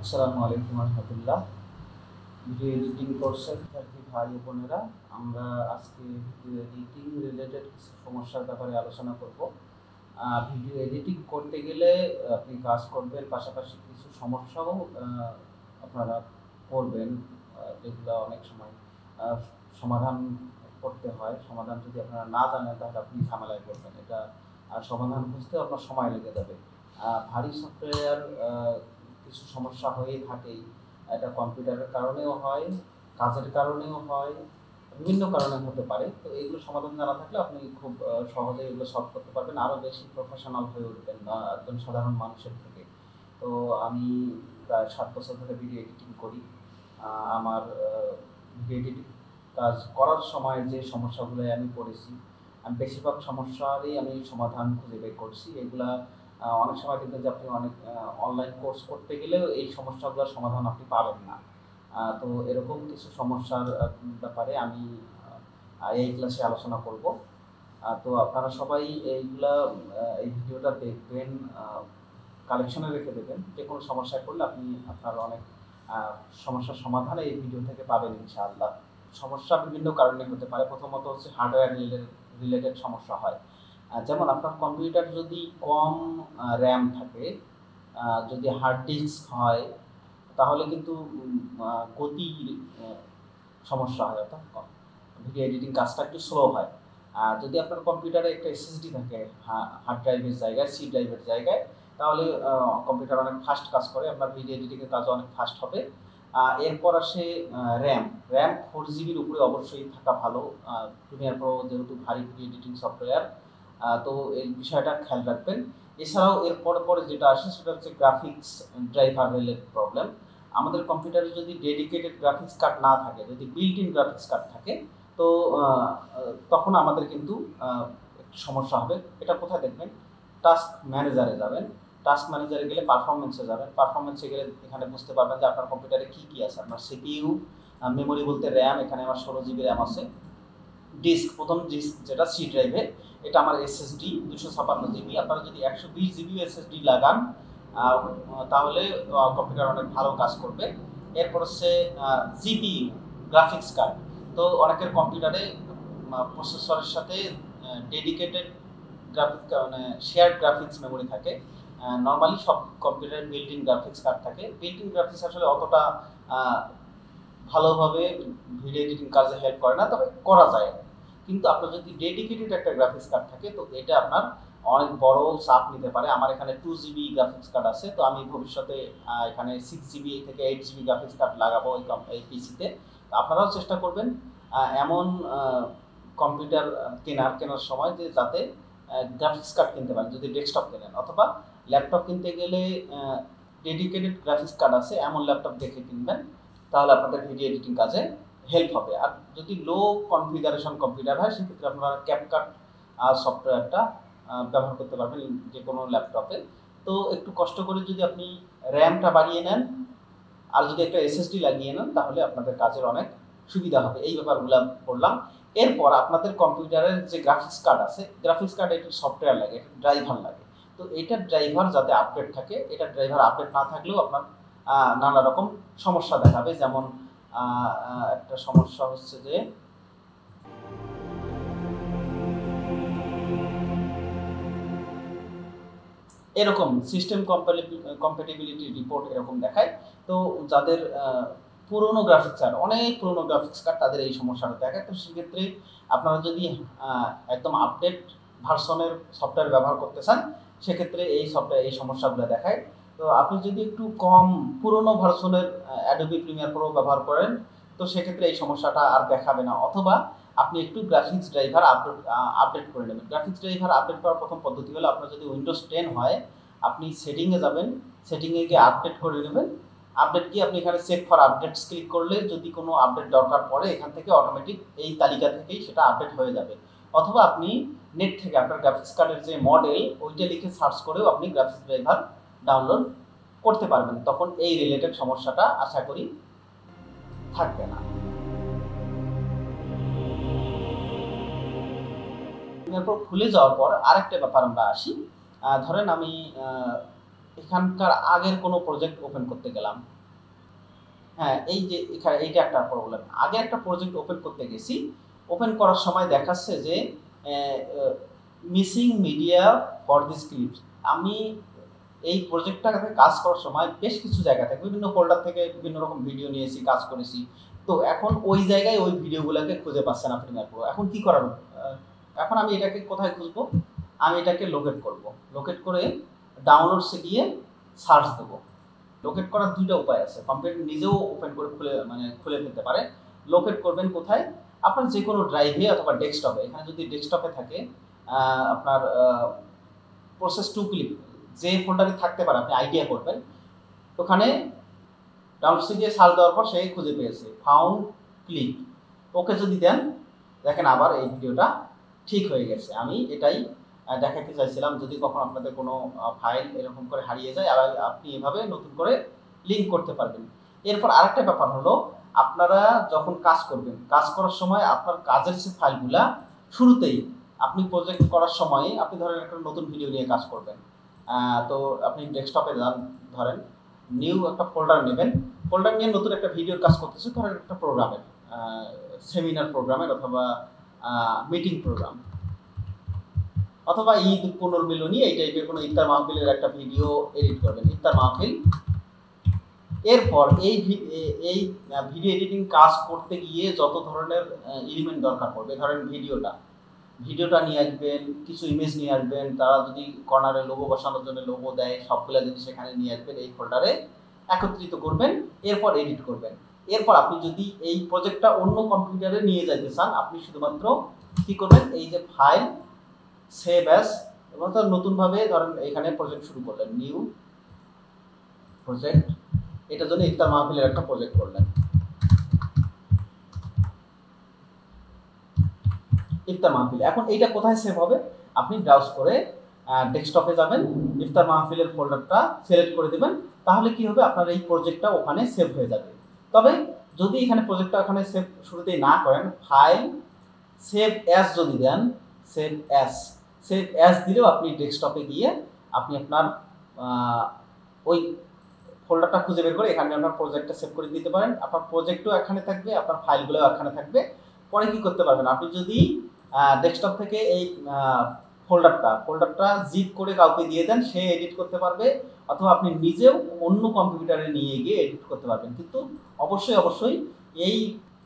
আসসালামু আলাইকুম রহমতুল্লাহ। Video editing কোর্সের শিক্ষার্থী ভাই ও বোনেরা, আমরা আজকে ভিডিও এডিটিং রিলেটেড কিছু সমস্যার ব্যাপারে আলোচনা করব। ভিডিও এডিটিং করতে গেলে আপনি কাজ করবেন, পাশাপাশি কিছু সমস্যাও আপনারা করবেন, যেগুলো অনেক সময় সমাধান করতে হয়। সমাধান যদি আপনারা না জানেন তাহলে আপনি ঝামেলায় পড়বেন। এটা সমাধান খুঁজতে আপনার সময় লেগে যাবে। ভারী সফটওয়্যার কিছু সমস্যা হয়েই থাকেই। এটা কম্পিউটারের কারণেও হয়, কাজের কারণেও হয়, বিভিন্ন কারণে হতে পারে। তো এইগুলো সমাধান জানা থাকলে আপনি খুব সহজেই এগুলো সলভ করতে পারবেন, আরও বেশি প্রফেশনাল হয়ে উঠবেন একজন সাধারণ মানুষের থেকে। তো আমি প্রায় 7 বছর ধরে ভিডিও এডিটিং করি। আমার ভিডিও এডিটিং কাজ করার সময় যে সমস্যাগুলো আমি পড়েছি, আমি বেশিরভাগ সমস্যারই আমি সমাধান খুঁজে বের করছি। এগুলা অনেক সময় দেখবেন যে আপনি অনেক অনলাইন কোর্স করতে গেলেও এই সমস্যাগুলোর সমাধান আপনি পাবেন না। তো এরকম কিছু সমস্যার ব্যাপারে আমি এই ক্লাসে আলোচনা করব। তো আপনারা সবাই এইগুলা এই ভিডিওটা দেখবেন, কালেকশনে রেখে দেবেন। যে কোনো সমস্যায় পড়লে আপনি আপনার অনেক সমস্যার সমাধান এই ভিডিও থেকে পাবেন ইনশাআল্লাহ। সমস্যা বিভিন্ন কারণে হতে পারে। প্রথমত হচ্ছে হার্ডওয়্যার রিলেটেড সমস্যা হয়। যেমন আপনার কম্পিউটার যদি কম র্যাম থাকে, যদি হার্ড ডিস্ক হয়, তাহলে কিন্তু গতির সমস্যা হয়, অর্থাৎ ভিডিও এডিটিং কাজটা একটু স্লো হয়। যদি আপনার কম্পিউটারে একটা এসএসডি থাকে হার্ড ড্রাইভের জায়গায়, সি ড্রাইভের জায়গায়, তাহলে কম্পিউটার অনেক ফাস্ট কাজ করে, আপনার ভিডিও এডিটিংয়ের কাজ অনেক ফাস্ট হবে। এরপর আসে র্যাম। র্যাম 4 জিবির উপরে অবশ্যই থাকা ভালো। প্রিমিয়ার প্রো যেহেতু ভারী ভিডিও এডিটিং সফটওয়্যার, তো এই বিষয়টা খেয়াল রাখবেন। এছাড়াও এর পরে যেটা আসে সেটা হচ্ছে গ্রাফিক্স ড্রাইভার রিলেটেড প্রবলেম। আমাদের কম্পিউটারে যদি ডেডিকেটেড গ্রাফিক্স কার্ড না থাকে, যদি বিল্ট ইন গ্রাফিক্স কার্ড থাকে, তো তখন আমাদের কিন্তু একটু সমস্যা হবে। এটা কোথায় দেখবেন? টাস্ক ম্যানেজারে যাবেন। টাস্ক ম্যানেজারে গেলে পারফরমেন্সে যাবেন। পারফরমেন্সে গেলে এখানে বুঝতে পারবেন যে আপনার কম্পিউটারে কী আছে। আপনার সিপিইউ, মেমোরি বলতে র্যাম, এখানে আমার 16 জিবি র্যাম আছে। ডিস্ক, প্রথম ডিস্ক যেটা সি ড্রাইভে, এটা আমার এসএসডি 256 জিবি। আপনারা যদি 120 জিবি এসএসডি লাগান তাহলে কম্পিউটার অনেক ভালো কাজ করবে। এরপর হচ্ছে জিপিইউ, গ্রাফিক্স কার্ড। তো অনেকের কম্পিউটারে প্রসেসরের সাথে ডেডিকেটেড গ্রাফিক মানে শেয়ার্ড গ্রাফিক্স মেমোরি থাকে। নর্মালি সব কম্পিউটারে বিল্ট ইন গ্রাফিক্স কার্ড থাকে। বিল্ট ইন গ্রাফিক্স আসলে অতটা ভালোভাবে ভিডিও এডিটিং কাজে হেল্প করে না, তবে করা যায়। কিন্তু আপনার যদি ডেডিকেটেড একটা গ্রাফিক্স কার্ড থাকে, তো এটা আপনার অনেক বড় চাপ নিতে পারে। আমার এখানে 2 জিবি গ্রাফিক্স কার্ড আছে, তো আমি ভবিষ্যতে এখানে 6 জিবি থেকে 8 জিবি গ্রাফিক্স কার্ড লাগাবো এই পিসিতে। আপনারাও চেষ্টা করবেন এমন কম্পিউটার কেনার সময় যে যাতে গ্রাফিক্স কার্ড কিনতে পারেন, যদি ডেস্কটপ কেনেন, অথবা ল্যাপটপ কিনতে গেলে ডেডিকেটেড গ্রাফিক্স কার্ড আছে এমন ল্যাপটপ দেখে কিনবেন, তাহলে আপনাদের ভিডিও এডিটিং কাজে হেল্প হবে। আর যদি লো কনফিগারেশন কম্পিউটার হয়, সেক্ষেত্রে আপনারা ক্যাপকাট সফটওয়্যারটা ব্যবহার করতে পারবেন যে কোনো ল্যাপটপে। তো একটু কষ্ট করে যদি আপনি র্যামটা বাড়িয়ে নেন আর যদি একটা এসএসডি লাগিয়ে নেন, তাহলে আপনাদের কাজের অনেক সুবিধা হবে। এই ব্যাপারগুলো বললাম। এরপর আপনাদের কম্পিউটারের যে গ্রাফিক্স কার্ড আছে, গ্রাফিক্স কার্ডে একটু সফটওয়্যার লাগে, একটা ড্রাইভার লাগে। তো এইটার ড্রাইভার যাতে আপডেট থাকে, এটা ড্রাইভার আপডেট না থাকলেও আপনার নানা রকম সমস্যা দেখাবে। যেমন একটা সমস্যা হচ্ছে যে এরকম সিস্টেম কম্প্যাটিবিলিটি রিপোর্ট এরকম দেখায়। তো যাদের পুরনো গ্রাফিক্স কার্ড, অনেক পুরনো গ্রাফিক্স কার্ড, তাদের এই সমস্যাটা দেখায়। তো সেক্ষেত্রে আপনারা যদি একদম আপডেট ভার্সনের সফটওয়্যার ব্যবহার করতে চান, সেক্ষেত্রে এই সমস্যাগুলো দেখায়। তো আপনি যদি একটু কম পুরনো ভার্সনের অ্যাডোবি প্রিমিয়ার প্রো ব্যবহার করেন, তো সেক্ষেত্রে এই সমস্যাটা আর দেখাবে না। অথবা আপনি একটু গ্রাফিক্স ড্রাইভার আপডেট করে নেবেন। গ্রাফিক্স ড্রাইভার আপডেট করার প্রথম পদ্ধতি হলো, আপনার যদি উইন্ডোজ 10 হয়, আপনি সেটিংয়ে যাবেন, সেটিংয়ে গিয়ে আপডেট করে নেবেন। আপডেট গিয়ে আপনি এখানে চেক ফর আপডেটস ক্লিক করলে যদি কোনো আপডেট দরকার পড়ে, এখান থেকে অটোমেটিক এই তালিকা থেকেই সেটা আপডেট হয়ে যাবে। অথবা আপনি নেট থেকে আপনার গ্রাফিক্স কার্ডের যে মডেল, ওইটা লিখে সার্চ করেও আপনি গ্রাফিক্স ড্রাইভার ডাউনলোড করতে পারবেন। তখন এই রিলেটেড সমস্যাটা আশা করি থাকবে না। এরপর খুলে যাওয়ার পর আরেকটা ব্যাপার আমরা আসি। ধরেন আমি এখানকার আগের কোনো প্রজেক্ট ওপেন করতে গেলাম, হ্যাঁ, এই যে এখানে এইটা একটা প্রবলেম। আগে একটা প্রজেক্ট ওপেন করতে গেছি। ওপেন করার সময় দেখাচ্ছে যে missing media for this clips. আমি এই প্রজেক্টটাতে কাজ করার সময় বেশ কিছু জায়গা থেকে বিভিন্ন ফোল্ডার থেকে বিভিন্ন রকম ভিডিও নিয়েছি, কাজ করেছি। তো এখন ওই জায়গায় ওই ভিডিওগুলোকে খুঁজে পাচ্ছে না প্রিমিয়ার প্রো। এখন কি করার? এখন আমি এটাকে কোথায় খুঁজবো? আমি এটাকে লোকেট করব। লোকেট করে ডাউনলোডসে গিয়ে সার্চ দেবো। লোকেট করার দুইটা উপায় আছে। কম্পিউটার নিজেও ওপেন করে খুলে ফেলতে পারে। লোকেট করবেন কোথায়? আপনার যে কোনো ড্রাইভে অথবা ডেস্কটপে। এখানে যদি ডেস্কটপে থাকে আপনার প্রসেস টু ক্লিক যে ফোল্ডারে থাকতে পারে আপনি আইডিয়া করবেন। ওখানে ডাউনলোডসে গিয়ে সার্চ দেওয়ার পর সে খুঁজে পেয়েছে ফাউন্ড ক্লিক। ওকে যদি দেন, দেখেন আবার এই ভিডিওটা ঠিক হয়ে গেছে। আমি এটাই দেখাতে চাইছিলাম। যদি কখন আপনাদের কোনো ফাইল এরকম করে হারিয়ে যায়, আবার আপনি এভাবে নতুন করে লিঙ্ক করতে পারবেন। এরপর আরেকটা ব্যাপার হলো, আপনারা যখন কাজ করবেন, কাজ করার সময় আপনার কাজের যে ফাইলগুলা শুরুতেই আপনি প্রজেক্ট করার সময় আপনি ধরেন একটা নতুন ভিডিও নিয়ে কাজ করবেন। তো আপনি ডেস্কটপে যান, ধরেন নিউ একটা ফোল্ডার নেবেন। ফোল্ডার নিয়ে নতুন একটা ভিডিওর কাজ করতেছে, ধরেন একটা প্রোগ্রামের, সেমিনার প্রোগ্রামের অথবা মিটিং প্রোগ্রাম অথবা ঈদ পুনর্মিলনী এই টাইপের কোনো ইফতার মাহফিলের একটা ভিডিও এডিট করবেন, ইফতার মাহফিল। এরপর এই ভিডিও এডিটিং কাজ করতে গিয়ে যত ধরনের এলিমেন্ট দরকার পড়বে, ধরেন ভিডিওটা নিয়ে আসবেন, কিছু ইমেজ নিয়ে আসবেন, তারা যদি কর্নারে লোগো বসানোর জন্য লোগো দেয়, সবগুলো জিনিস সেখানে নিয়ে আসবেন, এই ফোল্ডারে একত্রিত করবেন, এরপর এডিট করবেন। এরপর আপনি যদি এই প্রজেক্টটা অন্য কম্পিউটারে নিয়ে যেতে চান, আপনি শুধুমাত্র কি করবেন, এই যে ফাইল সেভ অ্যাজ, এবং তার নতুনভাবে ধরেন এখানে প্রজেক্ট শুরু করলেন, নিউ প্রজেক্ট, এটার জন্য ইফতার মাহফিলের একটা প্রজেক্ট করলেন, ইফতার মাহফিল। এখন এইটা কোথায় সেভ হবে? আপনি ব্রাউজ করে ডেস্কটপে যাবেন, ইফতার মাহফিলের ফোল্ডারটা সিলেক্ট করে দেবেন। তাহলে কি হবে, আপনার এই প্রজেক্টটা ওখানে সেভ হয়ে যাবে। তবে যদি এখানে প্রজেক্টটা ওখানে সেভ শুরুতেই না করেন, ফাইল সেভ অ্যাজ যদি দেন, সেভ অ্যাজ দিলেও আপনি ডেস্কটপে গিয়ে আপনি আপনার ওই ফোল্ডারটা খুঁজে বের করে এখানে আপনার প্রজেক্টটা সেভ করে দিতে পারেন। আপনার প্রজেক্টও এখানে থাকবে, আপনার ফাইলগুলোও এখানে থাকবে। পরে কি করতে পারবেন, আপনি যদি ডেস্কটপ থেকে এই ফোল্ডারটা জিপ করে কাউকে দিয়ে দেন, সে এডিট করতে পারবে, অথবা আপনি নিজেও অন্য কম্পিউটারে নিয়ে গিয়ে এডিট করতে পারবেন। কিন্তু অবশ্যই এই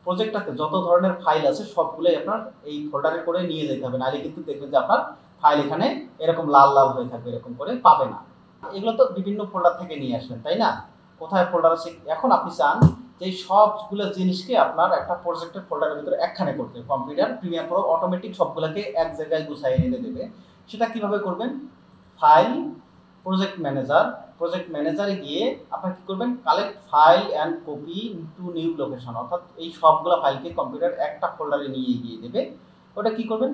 প্রজেক্টটাতে যত ধরনের ফাইল আছে সবগুলোই আপনার এই ফোল্ডারে করে নিয়ে যেতে হবে, নাহলে কিন্তু দেখবেন যে আপনার ফাইল এখানে এরকম লাল লাল হয়ে থাকবে, এরকম করে পাবে না। এগুলো তো বিভিন্ন ফোল্ডার থেকে নিয়ে আসবেন, তাই না? কোথায় ফোল্ডার আছে? এখন আপনি চান যে সবগুলো জিনিসকে আপনার একটা প্রজেক্টের ফোল্ডারের ভিতরে একখানে করতে, কম্পিউটার প্রিমিয়ার প্রো অটোমেটিক সবগুলোকে এক জায়গায় গুছাই এনে দেবে। সেটা কিভাবে করবেন? ফাইল, প্রজেক্ট ম্যানেজারে গিয়ে আপনার কি করবেন, collect file and copy to new location, অর্থাৎ এই সবগুলো ফাইলকে কম্পিউটার একটা ফোল্ডারে নিয়ে গিয়ে দেবে। ওটা কি করবেন,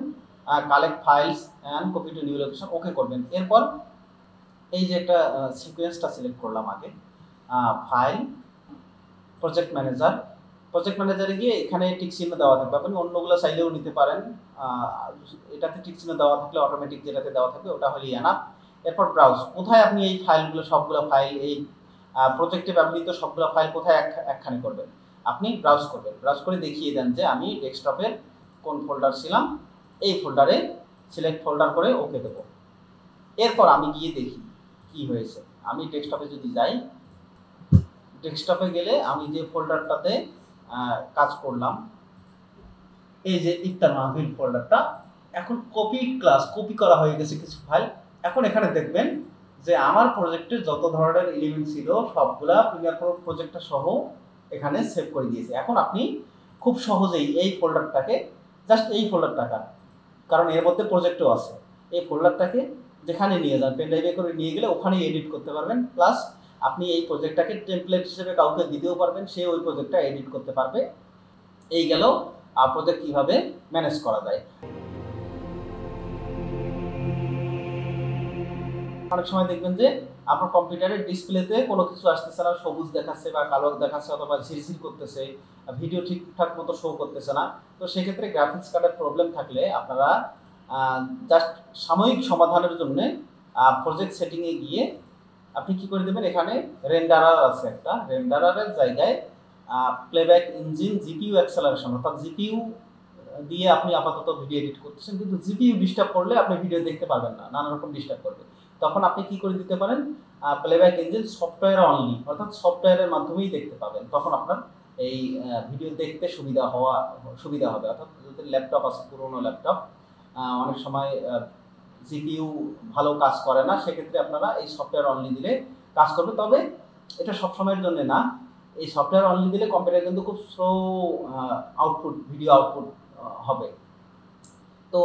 collect files and copy to new location, okay করবেন। এরপর এই যে একটা সিকোয়েন্সটা সিলেক্ট করলাম আগে, ফাইল, প্রজেক্ট ম্যানেজারে গিয়ে এখানে টিক চিহ্ন দেওয়া থাকবে, আপনি অন্যগুলো চাইলেও নিতে পারেন। এটাতে টিক চিহ্ন দেওয়া থাকলে অটোমেটিক যেটাতে দেওয়া থাকবে ওটা হলেই এনাফ। এরপর ব্রাউজ, কোথায় আপনি এই ফাইলগুলো সবগুলো ফাইল এই প্রজেক্টে ব্যবহৃত সবগুলো ফাইল কোথায় একখানে করবেন, আপনি ব্রাউজ করবেন। ব্রাউজ করে দেখিয়ে দেন যে আমি ডেস্কটপের কোন ফোল্ডার ছিলাম, এই ফোল্ডারে সিলেক্ট ফোল্ডার করে ওকে দেবো। এরপর আমি গিয়ে দেখি কি হয়েছে। আমি ডেস্কটপে যদি যাই, ডেস্কটপে গেলে আমি যে ফোল্ডারটাতে কাজ করলাম, এই যে ইফতার মাহফিল ফোল্ডারটা, এখন কপি করা হয়ে গেছে কিছু ফাইল। এখন এখানে দেখবেন যে আমার প্রজেক্টের যত ধরনের এলিমেন্ট ছিল সবগুলা প্রিমিয়ার প্রো প্রজেক্টটা সহ এখানে সেভ করে দিয়েছে। এখন আপনি খুব সহজেই এই ফোল্ডারটাকে, জাস্ট এই ফোল্ডারটাকে, কারণ এর মধ্যে প্রজেক্টও আছে, এই ফোল্ডারটাকে যেখানে নিয়ে যান, পেন ড্রাইভে করে নিয়ে গেলে ওখানেই এডিট করতে পারবেন। প্লাস আপনি এই প্রজেক্টটাকে টেমপ্লেট হিসেবে কাউকে দিতেও পারবেন, সে ওই প্রজেক্টটা এডিট করতে পারবে। এই গেল প্রজেক্ট কীভাবে ম্যানেজ করা যায়। অনেক সময় দেখবেন যে আপনার কম্পিউটারের ডিসপ্লেতে কোনো কিছু আসতেছে না, সবুজ দেখাচ্ছে বা কালো দেখাচ্ছে, অথবা ঝিরঝির করতেছে, ভিডিও ঠিকঠাক মতো শো করতেছে না। তো সেক্ষেত্রে গ্রাফিক্স কার্ডের প্রবলেম থাকলে আপনারা জাস্ট সাময়িক সমাধানের জন্য প্রজেক্ট সেটিংয়ে গিয়ে আপনি কি করে দেবেন, এখানে রেন্ডারার আছে একটা, রেন্ডারারের জায়গায় প্লেব্যাক ইঞ্জিন, জিপিইউ অ্যাক্সেলারেশন, অর্থাৎ জিপিইউ দিয়ে আপনি আপাতত ভিডিও এডিট করতেছেন, কিন্তু জিপিইউ ডিস্টার্ব করলে আপনি ভিডিও দেখতে পারবেন না, নানা রকম ডিস্টার্ব করবে। তখন আপনি কি করে দিতে পারেন, প্লেব্যাক ইঞ্জিন সফটওয়্যার অনলি, অর্থাৎ সফটওয়্যারের মাধ্যমেই দেখতে পাবেন। তখন আপনার এই ভিডিও দেখতে সুবিধা হবে। অর্থাৎ যদি ল্যাপটপ আছে, পুরোনো ল্যাপটপ, অনেক সময় জিপিইউ ভালো কাজ করে না, সেক্ষেত্রে আপনারা এই সফটওয়্যার অনলি দিলে কাজ করবে। তবে এটা সবসময়ের জন্য না, এই সফটওয়্যার অনলি দিলে কম্পিউটার কিন্তু খুব স্লো ভিডিও আউটপুট হবে। তো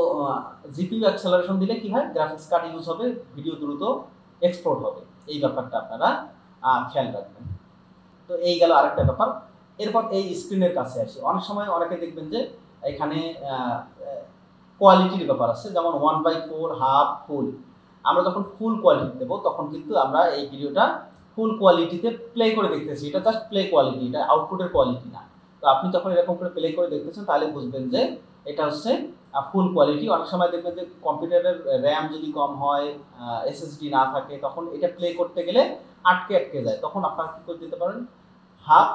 জিপিইউ অ্যাক্সেলারেশন দিলে কি হয়, গ্রাফিক্স কার্ড ইউজ হবে, ভিডিও দ্রুত এক্সপোর্ট হবে। এই ব্যাপারটা আপনারা খেয়াল রাখবেন। তো এই গেল আরেকটা ব্যাপার। এরপর এই স্ক্রিনের কাছে আসি। অনেক সময় অনেকে দেখবেন যে এখানে কোয়ালিটির ব্যাপার আছে, যেমন 1/4, হাফ, ফুল। আমরা যখন ফুল কোয়ালিটি দেবো তখন কিন্তু আমরা এই ভিডিওটা ফুল কোয়ালিটিতে প্লে করে দেখতেছি। এটা জাস্ট প্লে কোয়ালিটি, এটা আউটপুটের কোয়ালিটি না। তো আপনি যখন এরকম করে প্লে করে দেখতেছেন তাহলে বুঝবেন যে এটা হচ্ছে ফুল কোয়ালিটি। অনেক সময় দেখবেন যে কম্পিউটারের র্যাম যদি কম হয়, এসএসডি না থাকে, তখন এটা প্লে করতে গেলে আটকে যায়। তখন আপনারা কী করে দিতে পারেন, হাফ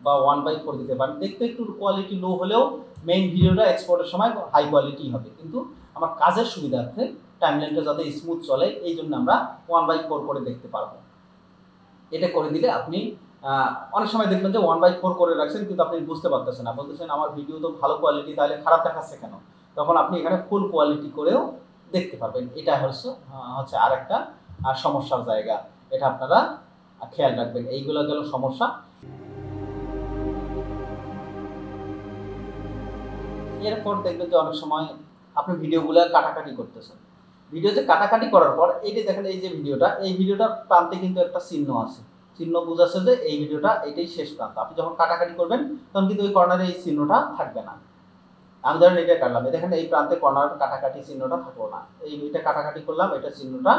বা 1/4 দিতে পারেন। দেখতে একটু কোয়ালিটি লো হলেও মেইন ভিডিওটা এক্সপোর্টের সময় হাই কোয়ালিটি হবে। কিন্তু আমার কাজের সুবিধার্থে টাইমলাইনটা যাতে স্মুথ চলে, এই জন্য আমরা 1/4 করে দেখতে পারবো। এটা করে দিলে আপনি অনেক সময় দেখবেন যে 1/4 করে রাখছেন, কিন্তু আপনি বুঝতে পারতেছেন না, বলতেছেন আমার ভিডিও তো ভালো কোয়ালিটি, তাহলে খারাপ দেখাচ্ছে কেন? তখন আপনি এখানে ফুল কোয়ালিটি করেও দেখতে পারবেন। এটা হচ্ছে আরেকটা সমস্যার জায়গা, এটা আপনারা খেয়াল রাখবেন। এইগুলো গেল সমস্যা। এরপর দেখবেন যে অনেক সময় আপনি ভিডিওগুলো কাটাকাটি করতেছেন। ভিডিওতে কাটাকাটি করার পর এই যে দেখেন, এই যে এই ভিডিওটার প্রান্তে কিন্তু একটা চিহ্ন আছে। চিহ্ন বোঝাচ্ছে যে এই ভিডিওটা এটাই শেষ প্রান্ত। আপনি যখন কাটাকাটি করবেন তখন কিন্তু ওই কর্নারে এই চিহ্নটা থাকবে না। আমি ধরেন এটা কাটলাম, দেখেন এই প্রান্তে কর্নার কাটাকাটি চিহ্নটা থাকলো না। এটা কাটাকাটি করলাম, এটা চিহ্নটা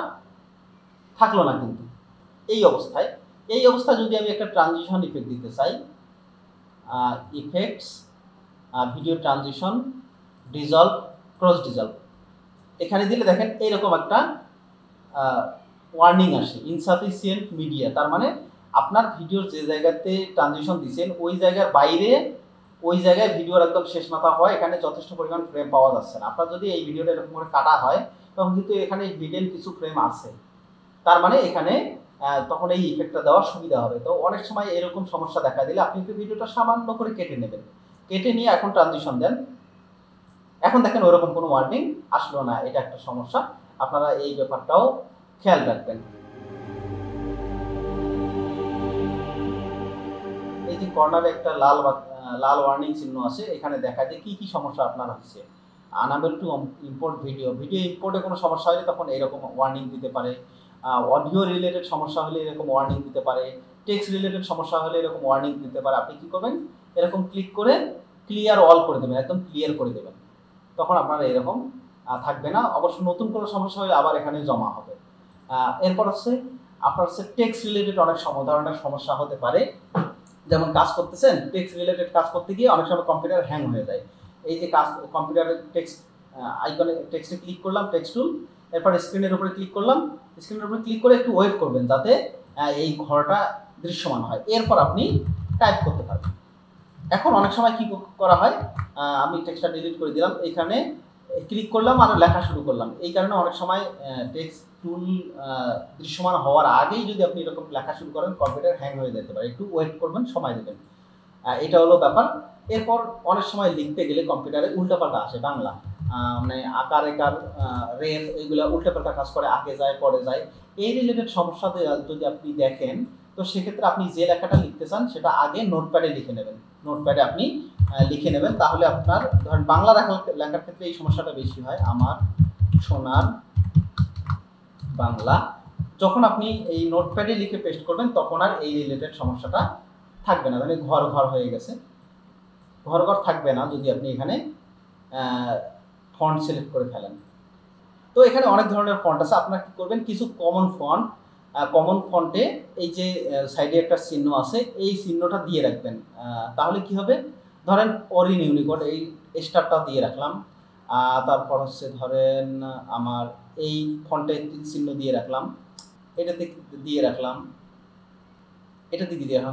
থাকলো না। কিন্তু এই অবস্থায় যদি আমি একটা ট্রানজিশন ইফেক্ট দিতে চাই, effects, video transition, dissolved, cross dissolved, এখানে দিলে দেখেন এইরকম একটা ওয়ার্নিং আসে, ইনসাফিসিয়েন্ট মিডিয়া। তার মানে আপনার ভিডিওর যে জায়গাতে ট্রানজিশন দিচ্ছেন ওই জায়গার বাইরে, ওই জায়গায় ভিডিওর একদম শেষ মাথা হয়, এখানে যথেষ্ট পরিমাণ ফ্রেম পাওয়া যাচ্ছে না। আপনার যদি এই ভিডিওটা এরকম করে কাটা হয় তখন কিন্তু এখানে হিডেন কিছু ফ্রেম আছে, তার মানে এখানে তখন এই ইফেক্টটা দেওয়ার সুবিধা হবে। তো অনেক সময় এরকম সমস্যা দেখা দিলে আপনি কিন্তু ভিডিওটা সামান্য করে কেটে নেবেন, কেটে নিয়ে এখন ট্রানজিশন দেন। এখন দেখেন ওরকম কোনো ওয়ার্নিং আসলো না, এটা একটা সমস্যা। আপনারা এই ব্যাপারটাও খেয়াল রাখবেন। এই যে কর্নারে একটা লাল ওয়ার্নিং চিহ্ন আছে, এখানে দেখা যায় কি কি সমস্যা আপনার হচ্ছে। আনএবল টু ইম্পোর্ট ভিডিও ইম্পোর্টে কোনো সমস্যা হলে তখন এরকম ওয়ার্নিং দিতে পারে। অডিও রিলেটেড সমস্যা হলে এরকম ওয়ার্নিং দিতে পারে। টেক্সট রিলেটেড সমস্যা হলে এরকম ওয়ার্নিং দিতে পারে। আপনি কি করবেন, এরকম ক্লিক করে ক্লিয়ার অল করে দেবেন, একদম ক্লিয়ার করে দেবেন। তখন আপনারা এরকম থাকবে না। অবশ্য নতুন কোনো সমস্যা হলে আবার এখানে জমা হবে। এরপর আপনার টেক্সট রিলেটেড অনেক ধরনের সমস্যা হতে পারে। যেমন কাজ করতেছেন, টেক্সট রিলেটেড কাজ করতে গিয়ে অনেক সময় কম্পিউটার হ্যাং হয়ে যায়। এই যে কম্পিউটারের টেক্সট আইকনে টেক্সটে ক্লিক করলাম, টেক্সট টুল, এরপর স্ক্রিনের উপরে ক্লিক করলাম। স্ক্রিনের উপরে ক্লিক করে একটু ওয়েট করবেন যাতে এই ঘরটা দৃশ্যমান হয়, এরপর আপনি টাইপ করতে পারবেন। এখন অনেক সময় কি করা হয়, আমি টেক্সটটা ডিলিট করে দিলাম, এখানে ক্লিক করলাম আর লেখা শুরু করলাম। এই কারণে অনেক সময় টেক্সট টুল দৃশ্যমান হওয়ার আগেই যদি আপনি এরকম লেখা শুরু করেন কম্পিউটার হ্যাং হয়ে যেতে পারে। একটু ওয়েট করবেন, সময় দেবেন, এটা হলো ব্যাপার। এরপর অনেক সময় লিখতে গেলে কম্পিউটারে উল্টাপাল্টা আসে, বাংলা মানে আকার একার রেফ এইগুলো উল্টাপাল্টা কাজ করে, আগে যায় পরে যায়। এই রিলেটেড সমস্যাতে যদি আপনি দেখেন, তো সেক্ষেত্রে আপনি যে লেখাটা লিখতে চান সেটা আগে নোটপ্যাডে লিখে নেবেন। নোটপ্যাডে আপনি লিখে নেবেন, তাহলে আপনার ধরেন বাংলা লেখার ক্ষেত্রে এই সমস্যাটা বেশি হয়। আমার সোনার বাংলা, যখন আপনি এই নোটপ্যাডে লিখে পেস্ট করবেন তখন আর এই রিলেটেড সমস্যাটা থাকবে না। মানে ঘর হয়ে গেছে, ঘর থাকবে না যদি আপনি এখানে ফন্ট সিলেক্ট করে ফেলেন। তো এখানে অনেক ধরনের ফন্ট আছে, আপনারা কি করবেন, কিছু কমন ফন্টে এই যে সাইডে একটা চিহ্ন আছে, এই চিহ্নটা দিয়ে রাখবেন। তাহলে কি হবে, ধরেন অরিন ইউনিকোড, এই স্টারটা দিয়ে রাখলাম। তারপর ধরেন আমার এই ফন্টে চিহ্ন দিয়ে রাখলাম, এটাতে দিয়ে রাখলাম,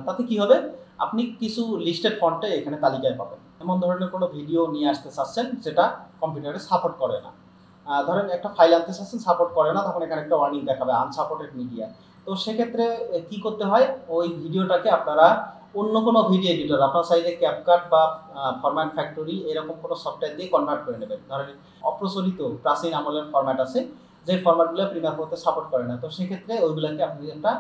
তাতে কি হবে, আপনি কিছু লিস্টেড ফন্টে এখানে তালিকায় পাবেন। এমন ধরনের কোনো ভিডিও নিয়ে আসতে চাচ্ছেন যেটা কম্পিউটারে সাপোর্ট করে না, ধরেন একটা ফাইল আনতে চাচ্ছেন সাপোর্ট করে না, তখন এখানে একটা ওয়ার্নিং দেখাবে আনসাপোর্টেড মিডিয়া। তো সেক্ষেত্রে কি করতে হয়, ওই ভিডিওটাকে আপনারা অন্য কোনো ভিডিও এডিটর, আপনার চাইলে ক্যাপকাট বা ফরম্যাট ফ্যাক্টরি এরকম কোনো সফটওয়্যার দিয়ে কনভার্ট করে নেবেন। ধরেন অপ্রচলিত প্রাচীন আমলের ফরম্যাট আছে যে ফরম্যাটগুলো প্রিমিয়ার প্রোতে সাপোর্ট করে না, তো সেক্ষেত্রে ওইগুলোকে আপনি একটা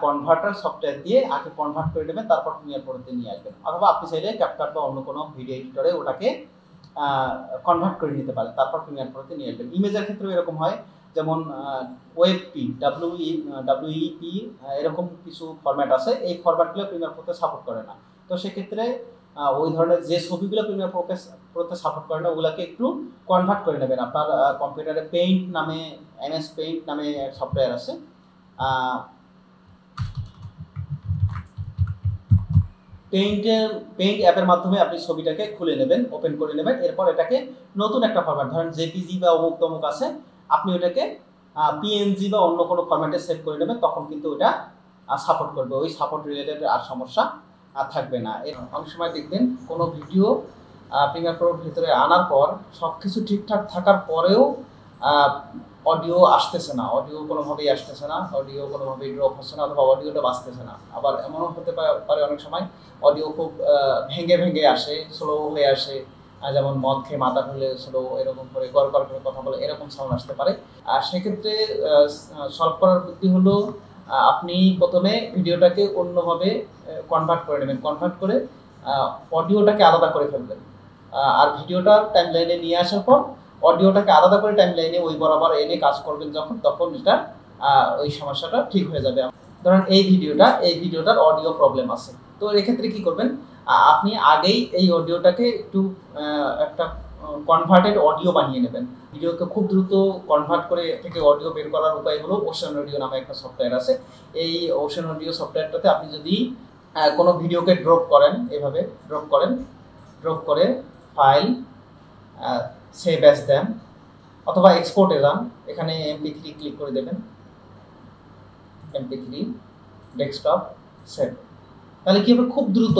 কনভার্টার সফটওয়্যার দিয়ে আগে কনভার্ট করে নেবেন, তারপর প্রিমিয়ার প্রোতে নিয়ে আসবেন। অথবা আপনি চাইলে ক্যাপকাট বা অন্য কোনো ভিডিও এডিটরে ওটাকে কনভার্ট করে নিতে পারেন, তারপর প্রিমিয়ার প্রোতে নিয়ে আসবেন। ইমেজের ক্ষেত্রেও এরকম হয়, যেমন ওয়েবপি, ডাব্লিউইপি এরকম কিছু ফরম্যাট আছে, এই ফরম্যাটগুলো প্রিমিয়ার প্রোতে সাপোর্ট করে না। তো সেক্ষেত্রে ওই ধরনের যে ছবিগুলো প্রিমিয়ার প্রোতে সাপোর্ট করে না ওগুলোকে একটু কনভার্ট করে নেবেন। আপনার কম্পিউটারে পেইন্ট নামে, এমএস পেইন্ট নামে সফটওয়্যার আছে, পেইন্ট অ্যাপের মাধ্যমে আপনি ছবিটাকে খুলে নেবেন, ওপেন করে নেবেন। এরপর এটাকে নতুন একটা ফরম্যাট, ধরেন জেপিজি বা অমুক তমুক আছে, আপনি ওটাকে পিএনজি বা অন্য কোনো ফরম্যাটে সেভ করে নেবেন, তখন কিন্তু ওটা সাপোর্ট করবে, ওই সাপোর্ট রিলেটেড আর সমস্যা থাকবে না। অনেক সময় দেখবেন কোনো ভিডিও প্রিমিয়ার প্রোর ভিতরে আনার পর সব কিছু ঠিকঠাক থাকার পরেও অডিও আসতেছে না, অডিও কোনোভাবেই আসতেছে না, অডিও কোনোভাবেই ড্রপ হচ্ছে না, অথবা অডিওটা বাঁচতেছে না। আবার এমনও হতে পারে অনেক সময় অডিও খুব ভেঙে ভেঙে আসে, স্লো হয়ে আসে, যেমন মদ খেয়ে মাথা খুলে স্লো এরকম করে গড় গড় করে কথা বলে এরকম সাউন্ড আসতে পারে। আর সেক্ষেত্রে সলভ করার বুদ্ধি হলো আপনি প্রথমে ভিডিওটাকে অন্যভাবে কনভার্ট করে নেবেন, কনভার্ট করে অডিওটাকে আলাদা করে ফেলবেন। আর ভিডিওটা টাইম লাইনে নিয়ে আসার পর অডিওটাকে আলাদা করে টাইম লাইনে ওই বরাবর এনে কাজ করবেন যখন, তখন এটা ওই সমস্যাটা ঠিক হয়ে যাবে। ধরেন এই ভিডিওটার অডিও প্রবলেম আছে, তো এক্ষেত্রে কি করবেন, আপনি আগেই এই অডিওটাকে একটু একটা কনভার্টেড অডিও বানিয়ে নেবেন। ভিডিওকে খুব দ্রুত কনভার্ট করে থেকে অডিও বের করার উপায় হলো ওশান অডিও নামে একটা সফটওয়্যার আছে। এই ওশান অডিও সফটওয়্যারটাতে আপনি যদি কোনো ভিডিওকে ড্রপ করেন, এভাবে ড্রপ করে ফাইল সেভ অ্যাজ দেন, অথবা এক্সপোর্টে যান, এখানে MP3 ক্লিক করে দেবেন, MP3 ডেস্কটপ সেভ। তাহলে কি হবে, খুব দ্রুত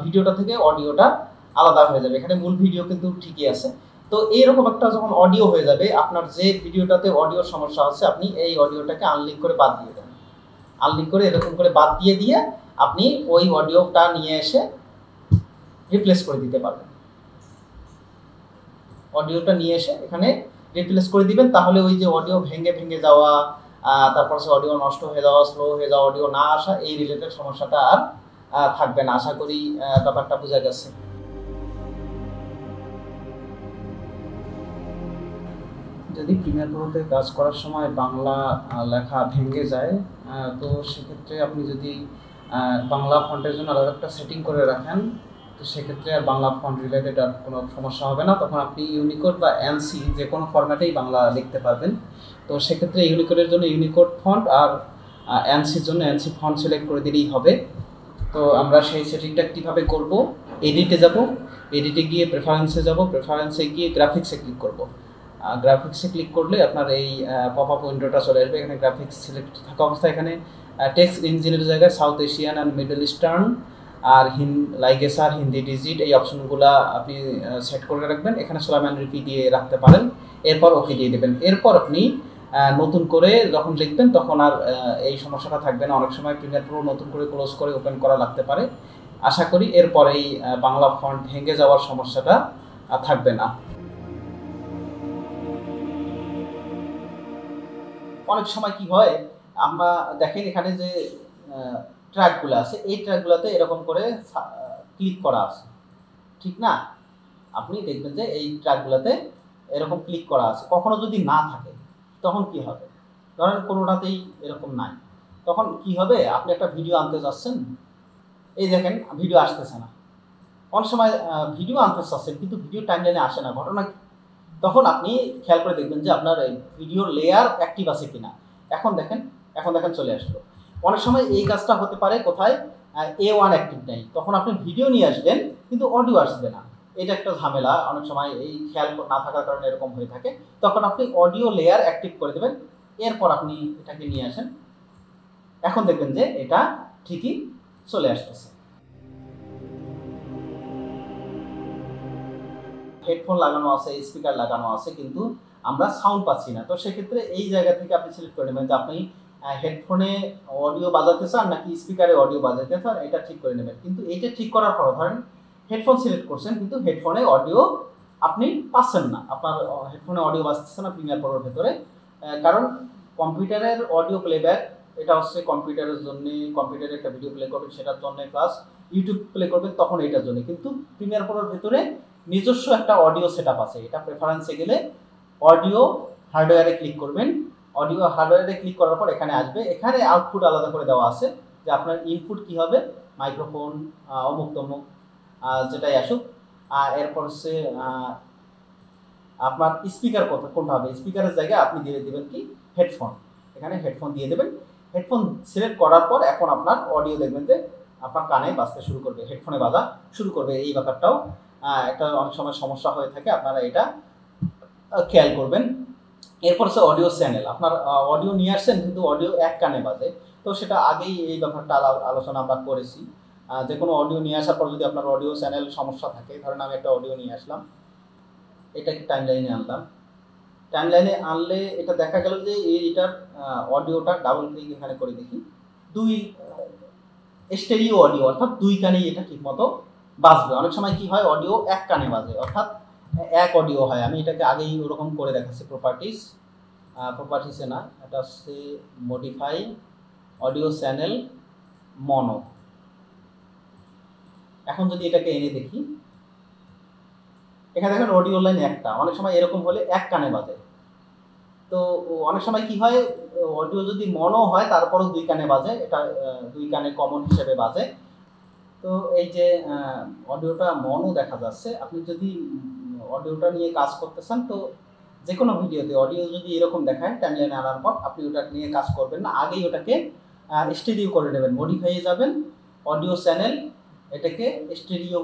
ভিডিওটা থেকে অডিওটা আলাদা হয়ে যাবে। এখানে মূল ভিডিও কিন্তু ঠিকই আছে। তো এইরকম একটা যখন অডিও হয়ে যাবে, আপনার যে ভিডিওটাতে অডিওর সমস্যা আছে, আপনি এই অডিওটাকে আনলিঙ্ক করে বাদ দিয়ে দেন, আনলিঙ্ক করে এরকম করে বাদ দিয়ে আপনি ওই অডিওটা নিয়ে এসে রিপ্লেস করে দিতে পারবেন। অডিওটা নিয়ে এসে এখানে রিপ্লেস করে দিবেন, তাহলে ওই যে অডিও ভেঙে ভেঙে যাওয়া, তারপর সে অডিও নষ্ট হয়ে যাওয়া, স্লো হয়ে যাওয়া, অডিও না আসা, এই রিলেটেড সমস্যাটা আর থাকবে না। আশা করি ব্যাপারটা বোঝা গেছে। যদি প্রিমিয়ার প্রোতে কাজ করার সময় বাংলা লেখা ভেঙে যায়, তো সেক্ষেত্রে আপনি যদি বাংলা ফন্টের জন্য আলাদা একটা সেটিং করে রাখেন, তো সেক্ষেত্রে আর বাংলা ফন্ট রিলেটেড আর কোনো সমস্যা হবে না। তখন আপনি ইউনিকোড বা এনসি যে কোনো ফরম্যাটেই বাংলা লিখতে পারবেন। তো সেক্ষেত্রে ইউনিকোডের জন্য ইউনিকোড ফন্ট আর এনসির জন্য এনসি ফন্ট সিলেক্ট করে দিলেই হবে। তো আমরা সেই সেটিংটা কীভাবে করব, এডিটে যাব, এডিটে গিয়ে প্রেফারেন্সে যাব, প্রেফারেন্সে গিয়ে গ্রাফিক্সে ক্লিক করব। গ্রাফিক্সে ক্লিক করলে আপনার এই পপ আপ উইন্ডোটা চলে আসবে। এখানে গ্রাফিক্স সিলেক্ট থাকা অবস্থায় এখানে টেক্সট ইঞ্জিনের জায়গায় South Asian and Middle Eastern আর লাইগেসার হিন্দি ডিজিট এই অপশনগুলো আপনি সেট করে রাখবেন। এখানে সোলামান রিপি দিয়ে রাখতে পারেন, এরপর ওকে দিয়ে দেবেন। এরপর আপনি নতুন করে যখন লিখবেন তখন আর এই সমস্যাটা থাকবে না। অনেক সময় প্রিমিয়ার প্রো নতুন করে ক্লোজ করে ওপেন করা লাগতে পারে। আশা করি এরপর এই বাংলা ফন্ট ভেঙে যাওয়ার সমস্যাটা থাকবে না। অনেক সময় কি হয়, আমরা দেখেন এখানে যে ট্র্যাকগুলো আছে, এই ট্র্যাকগুলোতে এরকম করে ক্লিক করা আছে, ঠিক না? আপনি দেখবেন যে এই ট্র্যাকগুলোতে এরকম ক্লিক করা আছে। কখনো যদি না থাকে তখন কি হবে, ধরেন কোনোটাতেই এরকম নাই, তখন কি হবে, আপনি একটা ভিডিও আনতে যাচ্ছেন, এই দেখেন ভিডিও আসতেছে না। অনেক সময় ভিডিও আনতে চাচ্ছেন কিন্তু ভিডিও টাইমলাইনে আসে না, ঘটনা কি? তখন আপনি খেয়াল করে দেখবেন যে আপনার ভিডিও লেয়ার অ্যাক্টিভ আছে কিনা। এখন দেখেন চলে আসলো। অনেক সময় এই কাজটা হতে পারে কোথায়, A1 অ্যাক্টিভ নেই, তখন আপনি ভিডিও নিয়ে আসবেন কিন্তু অডিও আসবে না। এটা একটা ঝামেলা, অনেক সময় এই খেয়াল না থাকার কারণে এরকম হয়ে থাকে। তখন আপনি অডিও লেয়ার অ্যাক্টিভ করে দেবেন, এরপর আপনি এটাকে নিয়ে আসেন। এখন দেখবেন যে এটা ঠিকই চলে আসতেছে। হেডফোন লাগানো আছে, স্পিকার লাগানো আছে, কিন্তু আমরা সাউন্ড পাচ্ছি না। তো সেক্ষেত্রে এই জায়গা থেকে আপনি সিলেক্ট করে নেবেন যে আপনি হেডফোনে অডিও বাজাতে চান নাকি স্পিকারে অডিও বাজাতে চান, এটা ঠিক করে নেবেন। কিন্তু এইটা ঠিক করার পর ধরেন হেডফোন সিলেক্ট করছেন কিন্তু হেডফোনে অডিও আপনি পাচ্ছেন না, আপনার হেডফোনে অডিও বাজতেছে না প্রিমিয়ার প্রোর ভেতরে, কারণ কম্পিউটারের অডিও প্লেব্যাক এটা হচ্ছে কম্পিউটারের জন্য, কম্পিউটারে একটা ভিডিও প্লে করবেন সেটার জন্য, প্লাস ইউটিউব প্লে করবেন তখন এইটার জন্য। কিন্তু প্রিমিয়ার প্রোর ভেতরে নিজস্ব একটা অডিও সেটআপ আছে। এটা প্রেফারেন্সে গেলে অডিও হার্ডওয়্যারে ক্লিক করবেন। অডিও হার্ডওয়্যারে ক্লিক করার পর এখানে আসবে, এখানে আউটপুট আলাদা করে দেওয়া আছে যে আপনার ইনপুট কি হবে, মাইক্রোফোন অমুক তমুক যেটাই আসুক। এরপর হচ্ছে আপনার স্পিকার কোনটা হবে, স্পিকারের জায়গায় আপনি দিয়ে দেবেন কি হেডফোন, এখানে হেডফোন দিয়ে দেবেন। হেডফোন সিলেক্ট করার পর এখন আপনার অডিও দেখবেন যে আপনার কানে বাজতে শুরু করবে, হেডফোনে বাজা শুরু করবে। এই ব্যাপারটাও একটা অনেক সময় সমস্যা হয়ে থাকে, আপনারা এটা খেয়াল করবেন। এরপর হচ্ছে অডিও চ্যানেল, আপনার অডিও নিয়ে আসছেন কিন্তু অডিও এক কানে বাজে, তো সেটা আগেই এই ব্যাপারটা আলোচনা আমরা করেছি। যে কোনো অডিও নিয়ে আসার পর যদি আপনার অডিও চ্যানেল সমস্যা থাকে, ধরেন আমি একটা অডিও নিয়ে আসলাম, এটাকে টাইম লাইনে আনলাম, টাইম লাইনে আনলে এটা দেখা গেল যে এইটার অডিওটা ডাবল ক্লিক এখানে করে দেখি, দুই স্টেরিও অডিও, অর্থাৎ দুই কানেই এটা ঠিকমতো বাজবে। অনেক সময় কি হয় অডিও এক কানে বাজে, অর্থাৎ এক অডিও হয়। আমি এটাকে আগেই ওরকম করে দেখাচ্ছি, প্রপার্টিসে না, এটা হচ্ছে মডিফাই অডিও চ্যানেল মনো। এখন যদি এটাকে এনে দেখি, এখানে দেখেন অডিও লাইন একটা, অনেক সময় এরকম হলে এক কানে বাজে। তো অনেক সময় কি হয় অডিও যদি মনো হয় তারপরও দুই কানে বাজে, এটা দুই কানে কমন হিসেবে বাজে। তো এই যে অডিওটা মনো দেখা যাচ্ছে, আপনি যদি অডিওটা নিয়ে কাজ করতে চান তো যে কোনো ভিডিওতে অডিও যদি এরকম দেখায় টাইমলাইনে আনার পর আপনি ওটা নিয়ে কাজ করবেন না, আগেই ওটাকে স্টেরিও করে নেবেন, মডিফাইয়ে যাবেন, অডিও চ্যানেল, এটাকে স্টেরিও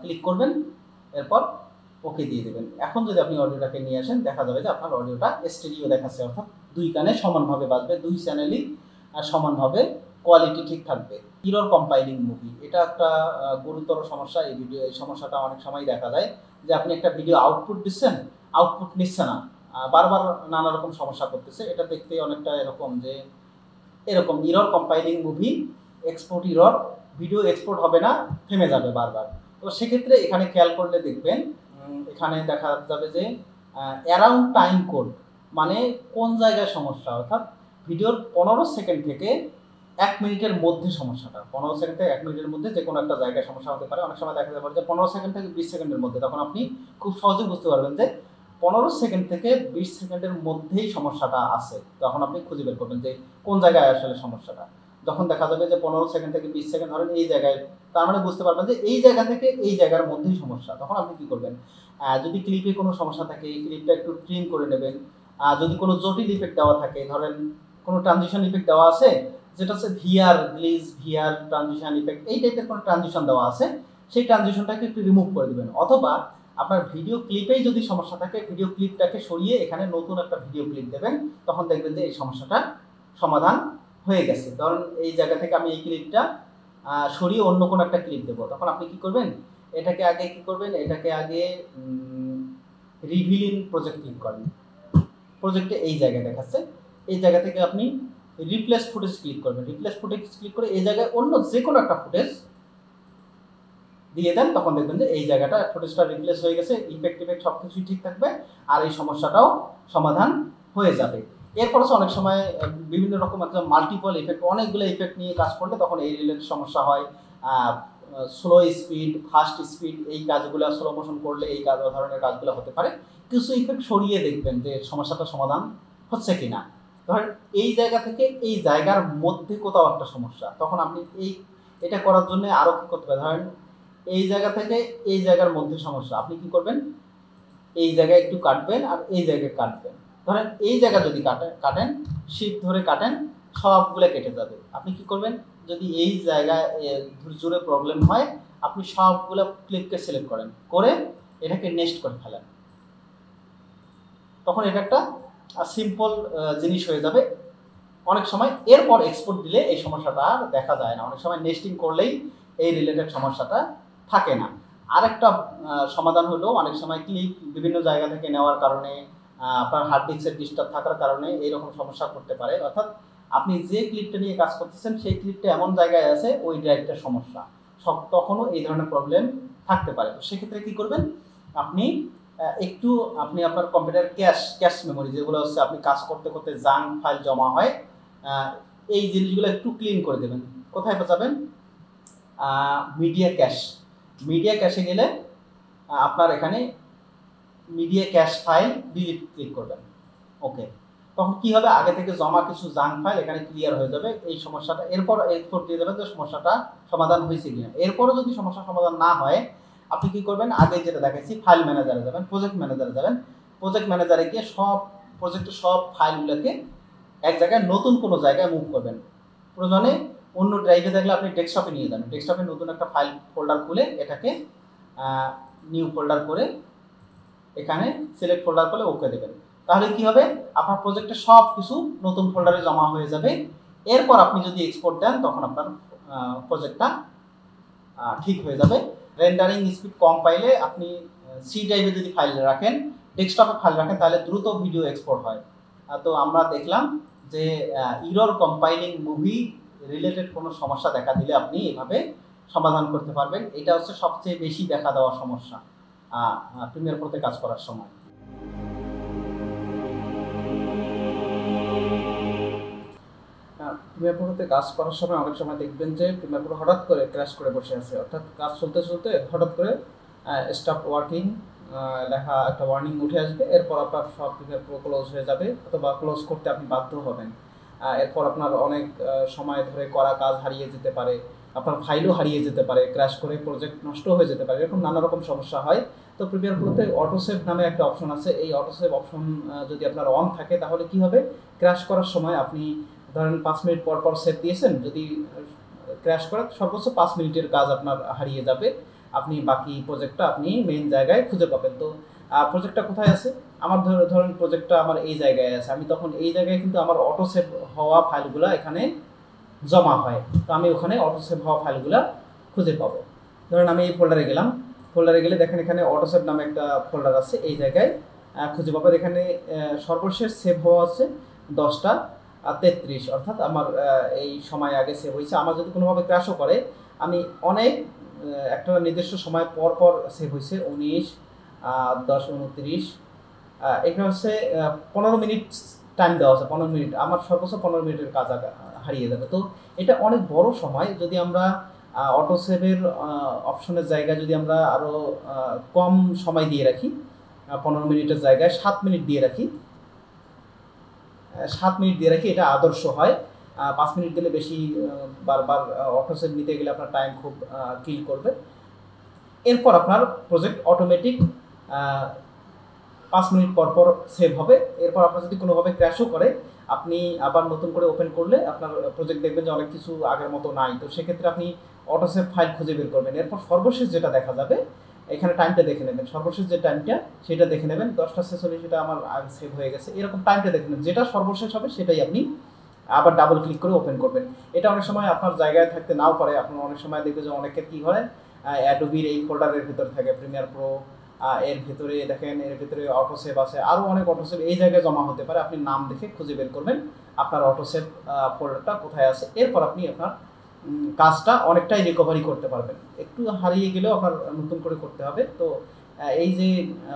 ক্লিক করবেন, এরপর ওকে দিয়ে দেবেন। এখন যদি আপনি অডিওটাকে নিয়ে আসেন দেখা যাবে যে আপনার অডিওটা স্টেরিও দেখাচ্ছে, অর্থাৎ দুই কানে সমানভাবে বাজবে, দুই চ্যানেলই সমানভাবে কোয়ালিটি ঠিক থাকবে। ইরর কম্পাইলিং মুভি, এটা একটা গুরুতর সমস্যা। এই সমস্যাটা অনেক সময় দেখা যায় যে আপনি একটা ভিডিও আউটপুট দিচ্ছেন, আউটপুট নিচ্ছে না, বারবার নানা রকম সমস্যা করতেছে। এটা দেখতে অনেকটা এরকম যে এরকম error compiling movie, export error, video export হবে না, থেমে যাবে বারবার। তো সেক্ষেত্রে এখানে খেয়াল করলে দেখবেন এখানে দেখা যাবে যে অ্যারাউন্ড টাইম কোড, মানে কোন জায়গায় সমস্যা, অর্থাৎ ভিডিওর 15 সেকেন্ড থেকে 1 মিনিটের মধ্যে সমস্যাটা, 15 সেকেন্ড থেকে 1 মিনিটের মধ্যে যে কোনো একটা জায়গায় সমস্যা হতে পারে। অনেক সময় দেখা যাবে যে 15 সেকেন্ড থেকে 20 সেকেন্ডের মধ্যে, তখন আপনি খুব সহজে বুঝতে পারবেন যে 15 সেকেন্ড থেকে 20 সেকেন্ডের মধ্যেই সমস্যাটা আছে। তখন আপনি খুঁজে বের করবেন যে কোন জায়গায় আসলে সমস্যাটা। যখন দেখা যাবে যে 15 সেকেন্ড থেকে 20 সেকেন্ড ধরেন এই জায়গায়, তার মানে বুঝতে পারবেন যে এই জায়গা থেকে এই জায়গার মধ্যেই সমস্যা। তখন আপনি কি করবেন, যদি ক্লিপে কোনো সমস্যা থাকে এই ক্লিপটা একটু ট্রিম করে নেবেন। যদি কোনো জটিল ইফেক্ট দেওয়া থাকে, ধরেন কোনো ট্রানজিশন ইফেক্ট দেওয়া আছে যেটা হচ্ছে ভিআর গ্লিজ, ভিআর ট্রানজিশন ইফেক্ট, এই টাইপের কোনো ট্রানজিশন দেওয়া আছে, সেই ট্রানজিশনটাকে একটু রিমুভ করে দেবেন। অথবা আপনার ভিডিও ক্লিপেই যদি সমস্যা থাকে ভিডিও ক্লিপটাকে সরিয়ে এখানে নতুন একটা ভিডিও ক্লিপ দেবেন, তখন দেখবেন যে এই সমস্যাটা সমাধান হয়ে গেছে। ধরুন এই জায়গা থেকে আমি এই ক্লিপটা সরিয়ে অন্য কোনো একটা ক্লিপ দেবো, তখন আপনি কি করবেন, এটাকে আগে কি করবেন, এটাকে আগে রিভিল ইন প্রজেক্ট ক্লিক করেন। প্রজেক্টে এই জায়গায় দেখাচ্ছে, এই জায়গা থেকে আপনি রিপ্লেস ফুটেজ ক্লিক করবেন। রিপ্লেস ফুটেজ ক্লিক করে এই জায়গায় অন্য যে কোনো একটা ফুটেজ দিয়ে দেন, তখন দেখবেন যে এই জায়গাটা ফুটেজটা রিপ্লেস হয়ে গেছে, ইফেক্ট সব কিছুই ঠিক থাকবে আর এই সমস্যাটাও সমাধান হয়ে যাবে। এরপর অনেক সময় বিভিন্ন রকম একটা মাল্টিপল ইফেক্ট, অনেকগুলো ইফেক্ট নিয়ে কাজ করলে তখন এই রিলেটেড সমস্যা হয়। স্লো স্পিড, ফাস্ট স্পিড, এই কাজগুলো স্লো মোশন করলে এই ধরনের কাজগুলো হতে পারে। কিছু ইফেক্ট সরিয়ে দেখবেন যে সমস্যাটা সমাধান হচ্ছে কিনা। ধরেন এই জায়গা থেকে এই জায়গার মধ্যে কোথাও একটা সমস্যা, তখন আপনি এটা করার জন্য আরও কী করতে পারেন, ধরেন এই জায়গা থেকে এই জায়গার মধ্যে সমস্যা, আপনি কি করবেন, এই জায়গায় একটু কাটবেন আর এই জায়গায় কাটবেন। ধরেন এই জায়গা যদি কাটেন, শিফট ধরে কাটেন, সবগুলো কেটে যাবে। আপনি কি করবেন, যদি এই জায়গায় জুড়ে প্রবলেম হয় আপনি সবগুলো ক্লিপকে সিলেক্ট করেন, করে এটাকে নেক্সট করে ফেলেন, তখন এটা একটা সিম্পল জিনিস হয়ে যাবে। অনেক সময় এরপর এক্সপোর্ট দিলে এই সমস্যাটা আর দেখা যায় না, অনেক সময় নেস্টিং করলেই এই রিলেটেড সমস্যাটা থাকে না। আরেকটা সমাধান হলো অনেক সময় ক্লিপ বিভিন্ন জায়গা থেকে নেওয়ার কারণে আপনার হার্ড ডিস্কের ডিস্টার্ব থাকার কারণে এইরকম সমস্যা করতে পারে। অর্থাৎ আপনি যে ক্লিপটা নিয়ে কাজ করতেছেন সেই ক্লিপটা এমন জায়গায় আছে ওই ড্রাইভটার সমস্যা, তখনও এই ধরনের প্রবলেম থাকতে পারে। তো সেক্ষেত্রে কী করবেন, আপনি একটু আপনার কম্পিউটার ক্যাশ মেমোরি যেগুলো হচ্ছে আপনি কাজ করতে করতে জাঙ্ক ফাইল জমা হয়, এই জিনিসগুলো একটু ক্লিন করে দেবেন। কোথায় যাবেন, মিডিয়া ক্যাশে গেলে আপনার এখানে media cash file delete click করবেন। ওকে, তখন কি হবে, আগে থেকে জমা কিছু জাঙ্ক ফাইল এখানে ক্লিয়ার হয়ে যাবে এই সমস্যাটা। এরপর দিয়ে দেবেন যে সমস্যাটা সমাধান হয়েছে কিনা। এরপরও যদি সমস্যা সমাধান না হয় আপনি কি করবেন, আগে যেটা দেখাচ্ছি ফাইল ম্যানেজারে যাবেন, প্রজেক্ট ম্যানেজারে যাবেন। প্রজেক্ট ম্যানেজারে গিয়ে প্রজেক্টের সব ফাইলগুলোকে এক জায়গায় নতুন কোনো জায়গায় মুভ করবেন। প্রয়োজনে অন্য ড্রাইভে থাকলে আপনি ডেস্কটপে নিয়ে যাবেন, ডেস্কটপে নতুন একটা ফাইল ফোল্ডার খুলে এটাকে নিউ ফোল্ডার করে এখানে সিলেক্ট ফোল্ডার করে ওকে দেবেন। তাহলে কি হবে, আপনার প্রজেক্টে সব কিছু নতুন ফোল্ডারে জমা হয়ে যাবে। এরপর আপনি যদি এক্সপোর্ট দেন তখন আপনার প্রজেক্টটা ঠিক হয়ে যাবে। রেন্ডারিং স্পিড কম পাইলে আপনি সি ড্রাইভে যদি ফাইল রাখেন, ডেস্কটপে ফাইল রাখেন, তাহলে দ্রুত ভিডিও এক্সপোর্ট হয়। তো আমরা দেখলাম যে ইরর কম্পাইলিং মুভি রিলেটেড কোনো সমস্যা দেখা দিলে আপনি এভাবে সমাধান করতে পারবেন। এটা হচ্ছে সবচেয়ে বেশি দেখা দেওয়া সমস্যা প্রিমিয়ার প্রোতে কাজ করার সময়। প্রিমিয়ার প্রোতে কাজ করার সময় অনেক সময় দেখবেন যে প্রিমিয়ার প্রো হঠাৎ করে ক্র্যাশ করে বসে আছে, অর্থাৎ কাজ চলতে চলতে হঠাৎ করে স্টপ ওয়ার্কিং লেখা একটা ওয়ার্নিং উঠে আসবে। এরপর আপনার সব প্রিমিয়ার প্রো ক্লোজ হয়ে যাবে অথবা ক্লোজ করতে আপনি বাধ্য হবেন। এরপর আপনার অনেক সময় ধরে করা কাজ হারিয়ে যেতে পারে, আপনার ফাইলও হারিয়ে যেতে পারে, ক্র্যাশ করে প্রজেক্ট নষ্ট হয়ে যেতে পারে, এরকম নানা রকম সমস্যা হয়। তো প্রিমিয়ার প্রোতে অটোসেভ নামে একটা অপশন আছে। এই অটোসেভ অপশন যদি আপনার অন থাকে তাহলে কি হবে, ক্র্যাশ করার সময় আপনি ধরেন 5 মিনিট পর পর সেভ দিয়েছেন, যদি ক্র্যাশ করে সর্বোচ্চ 5 মিনিটের কাজ আপনার হারিয়ে যাবে। আপনি বাকি প্রজেক্টটা আপনি মেইন জায়গায় খুঁজে পাবেন। তো প্রজেক্টটা কোথায় আছে, আমার ধরেন প্রজেক্টটা আমার এই জায়গায় আছে, আমি তখন এই জায়গায় কিন্তু আমার অটো সেভ হওয়া ফাইলগুলো এখানে জমা হয়। তো আমি ওখানে অটো সেভ হওয়া ফাইলগুলো খুঁজে পাবো। ধরেন আমি এই ফোল্ডারে গেলাম, ফোল্ডারে গেলে দেখেন এখানে অটো সেভ নামে একটা ফোল্ডার আছে, এই জায়গায় খুঁজে পাবেন। এখানে সর্বশেষ সেভ হওয়া আছে 10:33, অর্থাৎ আমার এই সময় আগে সেভ হয়েছে। আমার যদি কোনোভাবে ক্র্যাশও করে, আমি অনেক একটা নির্দিষ্ট সময় পর পর সেভ হয়েছে 19, 10, 29, এখানে হচ্ছে 15 মিনিট টাইম দেওয়া আছে। 15 মিনিট, আমার সর্বোচ্চ 15 মিনিটের কাজ হারিয়ে যাবে। তো এটা অনেক বড় সময়। যদি আমরা অটো সেভের অপশনের জায়গায় যদি আমরা আরও কম সময় দিয়ে রাখি, 15 মিনিটের জায়গায় 7 মিনিট দিয়ে রাখি, 7 মিনিট দিয়ে রাখি, এটা আদর্শ হয়। 5 মিনিট দিলে বেশি বারবার অটো সেভ নিতে গেলে আপনার টাইম খুব কিল করবে। এরপর আপনার প্রজেক্ট অটোমেটিক 5 মিনিট পর পর সেভ হবে। এরপর আপনার যদি কোনোভাবে ক্র্যাশও করে, আপনি আবার নতুন করে ওপেন করলে আপনার প্রজেক্ট দেখবেন যে অনেক কিছু আগের মতো নাই। তো সেক্ষেত্রে আপনি অটো সেভ ফাইল খুঁজে বের করবেন। এরপর সর্বশেষ যেটা দেখা যাবে, এখানে টাইমটা দেখে নেবেন, সর্বশেষ যে টাইমটা সেটা দেখে নেবেন, 10:46 সেটা আমার আগে সেভ হয়ে গেছে। এরকম টাইমটা দেখে নেবেন, যেটা সর্বশেষ হবে সেটাই আপনি আবার ডাবল ক্লিক করে ওপেন করবেন। এটা অনেক সময় আপনার জায়গায় থাকতে নাও পারে। আপনার অনেক সময় দেখবে যে অনেকের কী হয়, অ্যাডোবির এই ফোল্ডারের ভিতরে থাকে প্রিমিয়ার প্রো, এর ভিতরে দেখেন এর ভিতরে অটো সেভ আছে, আরও অনেক অটো সেভ এই জায়গায় জমা হতে পারে। আপনি নাম দেখে খুঁজে বের করবেন আপনার অটো সেভ ফোল্ডারটা কোথায় আছে। এরপর আপনি আপনার কাজটা অনেকটাই রিকভারি করতে পারবেন। একটু হারিয়ে গেলেও আপনার নতুন করে করতে হবে। তো এই যে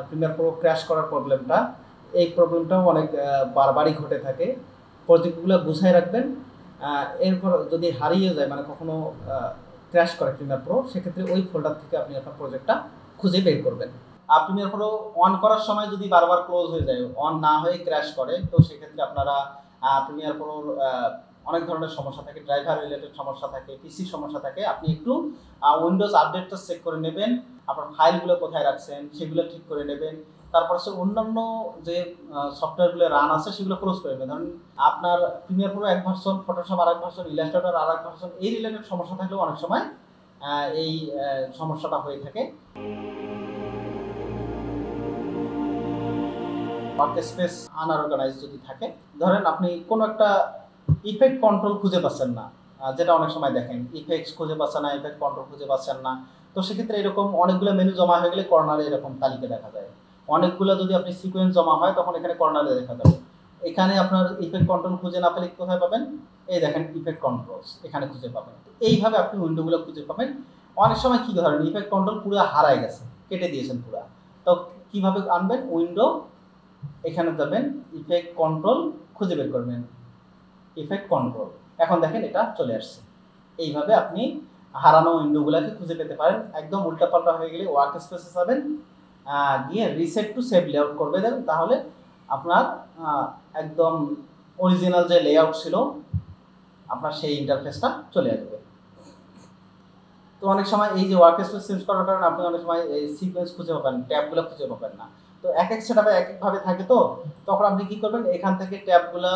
প্রিমিয়ার প্রো ক্র্যাশ করার প্রবলেমটা, এই প্রবলেমটাও অনেক বারবারই ঘটে থাকে। প্রজেক্টগুলো গুছায় রাখবেন। এরপর যদি হারিয়ে যায়, মানে কখনো ক্র্যাশ করে প্রিমিয়ার প্রো, সেক্ষেত্রে ওই ফোল্ডার থেকে আপনি আপনার প্রজেক্টটা খুঁজে বের করবেন। প্রিমিয়ার প্রো অন করার সময় যদি বারবার ক্লোজ হয়ে যায়, অন না হয়ে ক্র্যাশ করে, তো সেক্ষেত্রে আপনারা প্রিমিয়ার প্রোর অনেক ধরনের সমস্যা থাকে, ড্রাইভার রিলেটেড সমস্যা থাকে, পিসি সমস্যা থাকে। আপনি একটু উইন্ডোজ আপডেটটা চেক করে নেবেন, আপনার ফাইলগুলো কোথায় রাখছেন সেগুলো ঠিক করে নেবেন। তারপর হচ্ছে অন্যান্য যে সফটওয়্যারগুলো রান আছে সেগুলো ক্লোজ করে নেবেন। ধরুন আপনার প্রিমিয়ার প্রো এক ভার্সন, ফটোশপ আর এক ভার্সন, ইলাস্ট্রেটর আর এক ভার্সন, এই রিলেটেড সমস্যা থাকলেও অনেক সময় এই সমস্যাটা হয়ে থাকে। ওয়ার্ক স্পেস আনঅর্গানাইজ যদি থাকে, ধরেন আপনি কোনো একটা ইফেক্ট কন্ট্রোল খুঁজে পাচ্ছেন না, যেটা অনেক সময় দেখেন ইফেক্টস খুঁজে পাচ্ছেন না, ইফেক্ট কন্ট্রোল খুঁজে পাচ্ছেন না। তো সেক্ষেত্রে এরকম অনেকগুলো মেনু জমা হয়ে গেলে কর্নারে এরকম তালিকা দেখা যায়। অনেকগুলো যদি আপনি সিকোয়েন্স জমা হয় তখন এখানে কর্নারে দেখা যাবে। এখানে আপনার ইফেক্ট কন্ট্রোল খুঁজে না পেলে কোথায় পাবেন? এই দেখেন ইফেক্ট কন্ট্রোলস এখানে খুঁজে পাবেন। এইভাবে আপনি উইন্ডোগুলো খুঁজে পাবেন। অনেক সময় কি ধরেন ইফেক্ট কন্ট্রোল পুরো হারায় গেছে, কেটে দিয়েছেন পুরো, তো কিভাবে আনবেন? উইন্ডো, এখানে যাবেন ইফেক্ট কন্ট্রোল, খুঁজে বের করবেন ইফেক্ট কন্ট্রোল। এখন দেখেন এটা চলে আসছে। এইভাবে আপনি হারানো উইন্ডোগুলোকে খুঁজে পেতে পারেন। একদম উল্টাপাল্টা হয়ে গেলে ওয়ার্ক স্পেসে যাবেন, গিয়ে রিসেট টু সেভ লেআউট করবে দেন, তাহলে আপনার একদম অরিজিনাল যে লেআউট ছিল আপনার সেই ইন্টারফেসটা চলে আসবে। তো অনেক সময় এই যে ওয়ার্ক স্পেস চেঞ্জ করার কারণে আপনি অনেক সময় এই সিকোয়েন্স খুঁজে পাবেন, ট্যাবগুলো খুঁজে পাবেন না। তো এক এক সেটআপে এক একভাবে থাকে, তো তখন আপনি কি করবেন? এখান থেকে ট্যাবগুলো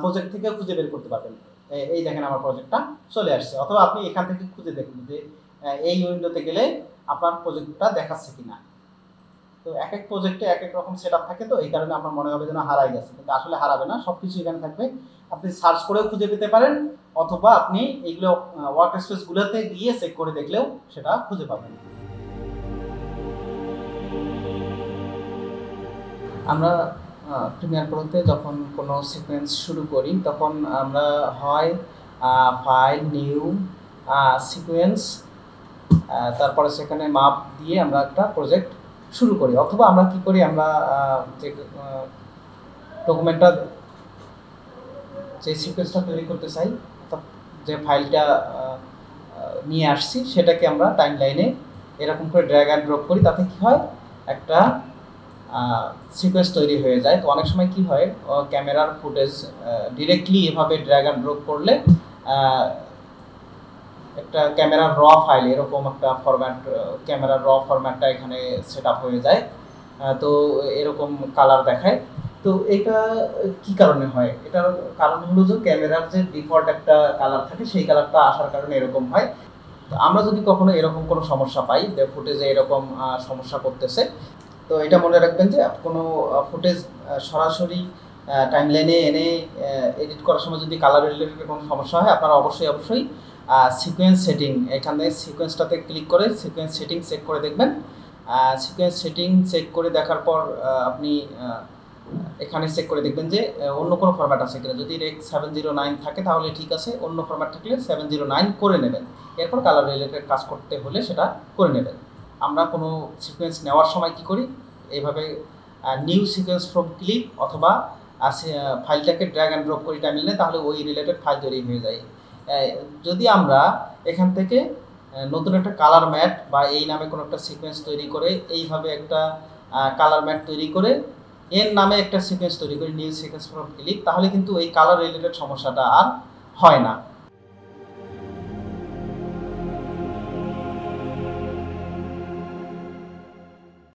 প্রজেক্ট থেকে খুঁজে বের করতে পারবেন। এই দেখেন আমার প্রজেক্টটা চলে আসছে। অথবা আপনি এখান থেকে খুঁজে দেখুন যে এই উইন্ডোতে গেলে আপনার প্রজেক্টটা দেখাচ্ছে কিনা। তো এক এক প্রজেক্টে এক এক রকম সেটআপ থাকে, তো এই কারণে আপনার মনে হবে যেন হারাই গেছে, কিন্তু আসলে হারাবে না, সবকিছু এখানে থাকবে। আপনি সার্চ করেও খুঁজে পেতে পারেন, অথবা আপনি এইগুলো ওয়ার্ক স্পেসগুলোতে গিয়ে চেক করে দেখলেও সেটা খুঁজে পাবেন। আমরা প্রিমিয়ার প্রোতে যখন কোনো সিকোয়েন্স শুরু করি তখন আমরা হয় ফাইল, নিউ, সিকোয়েন্স, তারপরে সেখানে মাপ দিয়ে আমরা একটা প্রজেক্ট শুরু করি। অথবা আমরা কি করি? আমরা যে ডকুমেন্টটা, যে সিকোয়েন্সটা তৈরি করতে চাই, যে ফাইলটা নিয়ে আসছি সেটাকে আমরা টাইম লাইনে এরকম করে ড্র্যাগ অ্যান্ড ড্রপ করি। তাতে কি হয়? একটা সিকোয়েন্স তৈরি হয়ে যায়। তো অনেক সময় কি হয়, ক্যামেরার ফুটেজ ডিরেক্টলি এভাবে ড্র্যাগ অ্যান্ড ড্রপ করলে একটা ক্যামেরার র ফাইল, এরকম একটা ফরম্যাট, ক্যামেরার র ফরম্যাটটা এখানে সেট আপ হয়ে যায়। তো এরকম কালার দেখায়। তো এটা কি কারণে হয়? এটার কারণ হলো যে ক্যামেরার যে ডিফল্ট একটা কালার থাকে সেই কালারটা আসার কারণে এরকম হয়। তো আমরা যদি কখনো এরকম কোনো সমস্যা পাই যে ফুটেজে এরকম সমস্যা করতেছে, তো এটা মনে রাখবেন যে কোনো ফুটেজ সরাসরি টাইমলাইনে এনে এডিট করার সময় যদি কালার রিলেটেড কোনো সমস্যা হয়, আপনারা অবশ্যই সিকোয়েন্স সেটিং, এখানে সিকোয়েন্সটাতে ক্লিক করে সিকোয়েন্স সেটিং চেক করে দেখবেন। সিকোয়েন্স সেটিং চেক করে দেখার পর আপনি এখানে চেক করে দেখবেন যে অন্য কোনো ফরম্যাট আছে কিনা। যদি রেক 709 থাকে তাহলে ঠিক আছে, অন্য ফরম্যাট থাকলে 709 করে নেবেন। এরপর কালার রিলেটেড কাজ করতে হলে সেটা করে নেবেন। আমরা কোনো সিকোয়েন্স নেওয়ার সময় কি করি? এইভাবে নিউ সিকোয়েন্স ফ্রম ক্লিপ, অথবা ফাইলটাকে ড্র্যাগ অ্যান্ড ড্রপ করি টাইমলাইনে, তাহলে ওই রিলেটেড ফাইল তৈরি হয়ে যায়। যদি আমরা এখান থেকে নতুন একটা কালার ম্যাট বা এই নামে কোনো একটা সিকোয়েন্স তৈরি করে, এইভাবে একটা কালার ম্যাট তৈরি করে এর নামে একটা সিকোয়েন্স তৈরি করি, নিউ সিকোয়েন্স ফ্রম ক্লিপ, তাহলে কিন্তু এই কালার রিলেটেড সমস্যাটা আর হয় না।